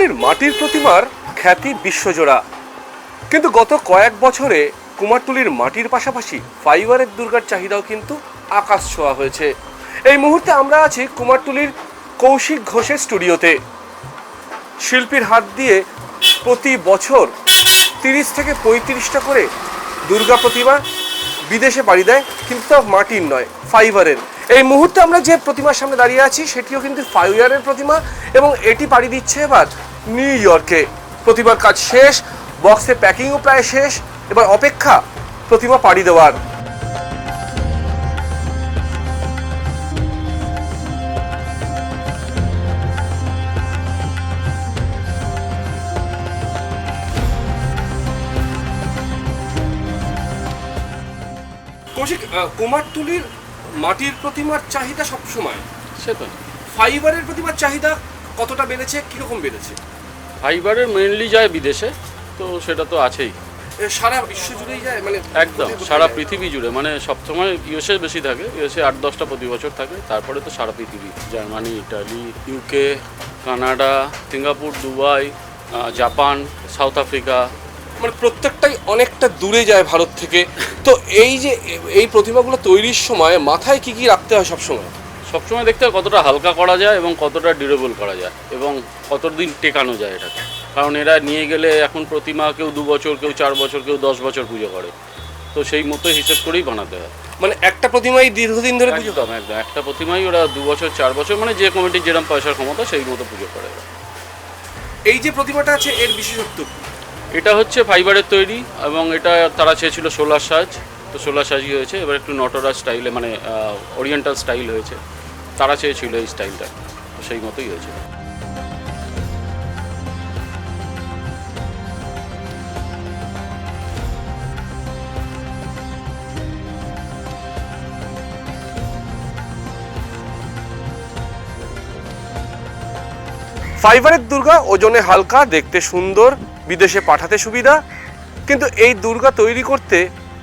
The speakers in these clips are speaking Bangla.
কুমারটুলির মাটির প্রতিমার খ্যাতি বিশ্বজোড়া, কিন্তু গত কয়েক বছরে কুমারটুলির মাটির পাশাপাশি ফাইবারের দুর্গার চাহিদাও কিন্তু আকাশ ছোঁয়া হয়েছে। এই মুহূর্তে আমরা আছি কুমারটুলির কৌশিক ঘোষের স্টুডিওতে। শিল্পীর হাত দিয়ে প্রতি বছর 30 থেকে 35টা করে দুর্গা প্রতিমা বিদেশে পাড়ি দেয়, কিন্তু তা মাটির নয়, ফাইবারের। এই মুহূর্তে আমরা যে প্রতিমার সামনে দাঁড়িয়ে আছি সেটিও কিন্তু ফাইবারের প্রতিমা, এবং এটি পাড়ি দিচ্ছে এবার নিউ ইয়র্কে। প্রতিমার কাজ শেষ, বক্সে প্যাকিংও প্রায় শেষ, এবার অপেক্ষা প্রতিমা পাড়ি দেওয়ার। কৌশিক, কুমারটুলির মাটির প্রতিমার চাহিদা সবসময়, সে তো ফাইবারের প্রতিমার চাহিদা কতটা বেড়েছে, কিরকম বেড়েছে? ফাইবারের মেনলি যায় বিদেশে, তো সেটা তো আছেই, সারা বিশ্ব জুড়েই যায়, মানে একদম সারা পৃথিবী জুড়ে। মানে সবসময় ইউএসএ বেশি থাকে, ইউএসএ 8-10টা প্রতি বছর থাকে, তারপরে তো সারা পৃথিবী, Germany, Italy, UK, Canada, Singapore, Dubai, Japan, south Africa, মানে প্রত্যেকটাই অনেকটা দূরে যায় ভারত থেকে। তো এই যে এই প্রতিমাগুলো তৈরির সময় মাথায় কি কি রাখতে হয় সবসময় দেখতে হয় কতটা হালকা করা যায় এবং কতটা ডিউরেবল করা যায় এবং কতদিন টেকানো যায় এটাকে। কারণ এরা নিয়ে গেলে এখন প্রতিমা কেউ 2 বছর, কেউ 4 বছর, কেউ 10 বছর পুজো করে, তো সেই মতো হিসেব করেই বানাতে হয়। মানে একটা প্রতিমাই দীর্ঘদিন ধরে পুজো? একদম একটা প্রতিমাই ওরা 2 বছর 4 বছর, মানে যে কমিটির যেরকম পয়সার ক্ষমতা সেই মতো পুজো করে। এই যে প্রতিমাটা আছে এর বিশেষত্ব? এটা হচ্ছে ফাইবারের তৈরি এবং এটা তারা চেয়েছিল সোলার সাজ, তো সোলার সাজই হয়েছে। এবার একটু নটরাজ স্টাইলে, মানে ওরিয়েন্টাল স্টাইল হয়েছে, তারা চেয়েছিল এই স্টাইলটা, সেই মতোই হয়েছে। ফাইবারের দুর্গা ওজনে হালকা, দেখতে সুন্দর, বিদেশে পাঠাতে সুবিধা, কিন্তু এই দুর্গা তৈরি করতে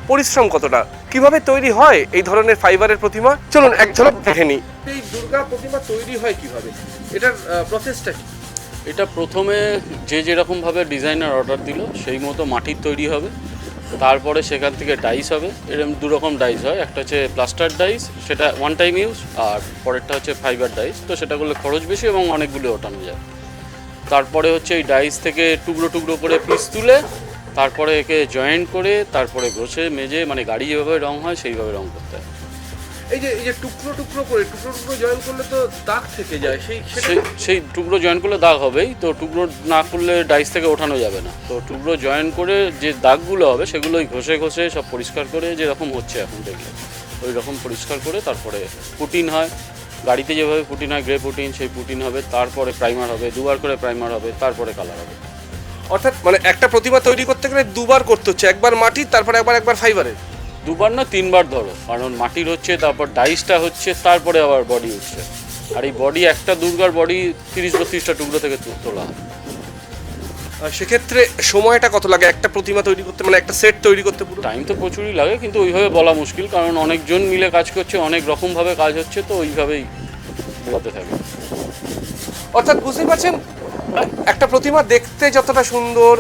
পরিশ্রম কতটা, কিভাবে তৈরি হয় এই ধরনের ফাইবারের প্রতিমা, চলুন এক ঝলক দেখে নিই। এই দুর্গা প্রতিমা তৈরি হয় কিভাবে, এটার প্রসেসটা কি? এটা প্রথমে যে যেরকমভাবে ডিজাইনার অর্ডার দিল সেই মতো মাটির তৈরি হবে, তারপরে সেখান থেকে ডাইস হবে। এরকম 2 রকম ডাইস হয়, একটা হচ্ছে প্লাস্টার ডাইস, সেটা ওয়ান টাইম ইউজ, আর পরেরটা হচ্ছে ফাইবার ডাইস, তো সেটা করলে খরচ বেশি এবং অনেকগুলো ওঠানো যায়। তারপরে হচ্ছে এই ডাইস থেকে টুকরো টুকরো করে পিস তুলে তারপরে একে জয়েন্ট করে তারপরে ঘষে মেজে, মানে গাড়ি যেভাবে রং হয় সেইভাবে রং করতে হয়। এই যে টুকরো টুকরো করে জয়েন করলে তো দাগ থেকে যায়, সেই টুকরো জয়েন করলে দাগ হবেই, তো টুকরো না করলে ডাইস থেকে ওঠানো যাবে না। তো টুকরো জয়েন করে যে দাগগুলো হবে সেগুলোই ঘষে ঘষে সব পরিষ্কার করে, যেরকম হচ্ছে এখন দেখলে ওই রকম পরিষ্কার করে তারপরে পুটিন হয়। গাড়িতে যেভাবে পুটিন হয়, গ্রে পুটিন, সেই পুটিন হবে, তারপরে প্রাইমার হবে, 2বার করে প্রাইমার হবে, তারপরে কালার হবে। অর্থাৎ মানে একটা প্রতিমা তৈরি করতে গেলে 2বার করতে হচ্ছে, একবার মাটির, তারপরে একবার ফাইবারের। 2বার না 3বার ধরো, কারণ মাটির হচ্ছে, তারপর ডাইসটা হচ্ছে, তারপরে আবার বডি উঠছে। আর এই বডি, একটা দুর্গার বডি 30-32টা টুকরো থেকে তোলা হয়। সেক্ষেত্রে সময়টা কত লাগে একটা প্রতিমা তৈরি করতে, মানে একটা সেট তৈরি করতে? পুরো টাইম তো প্রচুরই লাগে, কিন্তু ওইভাবে বলা মুশকিল, কারণ অনেকজন মিলে কাজ করছে, অনেক রকমভাবে কাজ হচ্ছে, তো ওইভাবেই বলতে থাকে। অর্থাৎ বুঝতে পারছেন, একটা প্রতিমা দেখতে যতটা সুন্দর,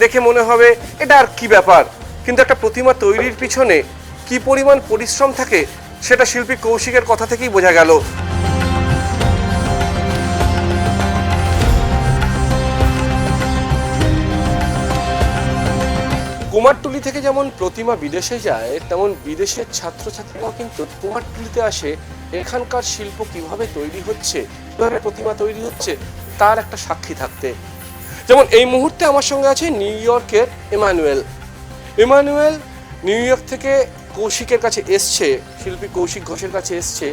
দেখে মনে হবে এটা আর কি ব্যাপার, কিন্তু একটা প্রতিমা তৈরির পিছনে কি পরিমাণ পরিশ্রম থাকে সেটা শিল্পী কৌশিকের কথা থেকেই বোঝা গেল। কুমারটুলি থেকে যেমন প্রতিমা বিদেশে যায়, তেমন বিদেশের ছাত্রছাত্রীরাও কিন্তু কুমারটুলিতে আসে এখানকার শিল্প কিভাবে তৈরি হচ্ছে, কিভাবে প্রতিমা তৈরি হচ্ছে তার একটা সাক্ষী থাকতে। যেমন এই মুহূর্তে আমার সঙ্গে আছে নিউ ইয়র্কের ইমানুয়েল নিউ ইয়র্ক থেকে কৌশিকের কাছে এসছে, শিল্পী কৌশিক ঘোষের কাছে এসছে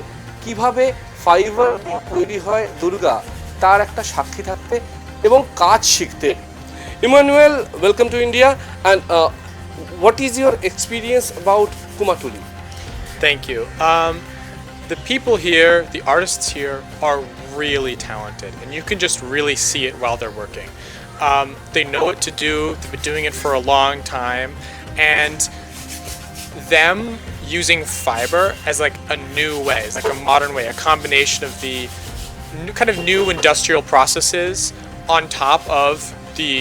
কিভাবে ফাইবার তৈরি হয় দুর্গা তার একটা সাক্ষী থাকতে এবং কাজ শিখতে। Emmanuel, welcome to India, and what is your experience about Kumartuli? Thank you. The people here, the artists here, are really talented, and you can just really see it while they're working. They know what to do, they've been doing it for a long time, and them using fiber as like a new way, as like a modern way, a combination of the kind of new industrial processes on top of the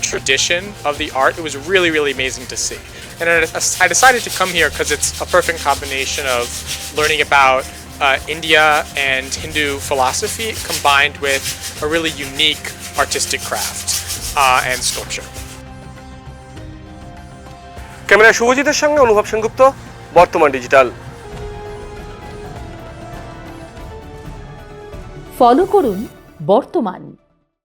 tradition of the art. It was really, really amazing to see. And I decided to come here because it's a perfect combination of learning about India and Hindu philosophy combined with a really unique artistic craft and sculpture. Camera শুভজিতের সঙ্গে অনুভব সেনগুপ্ত, বর্তমান ডিজিটাল। ফলো করুন বর্তমান।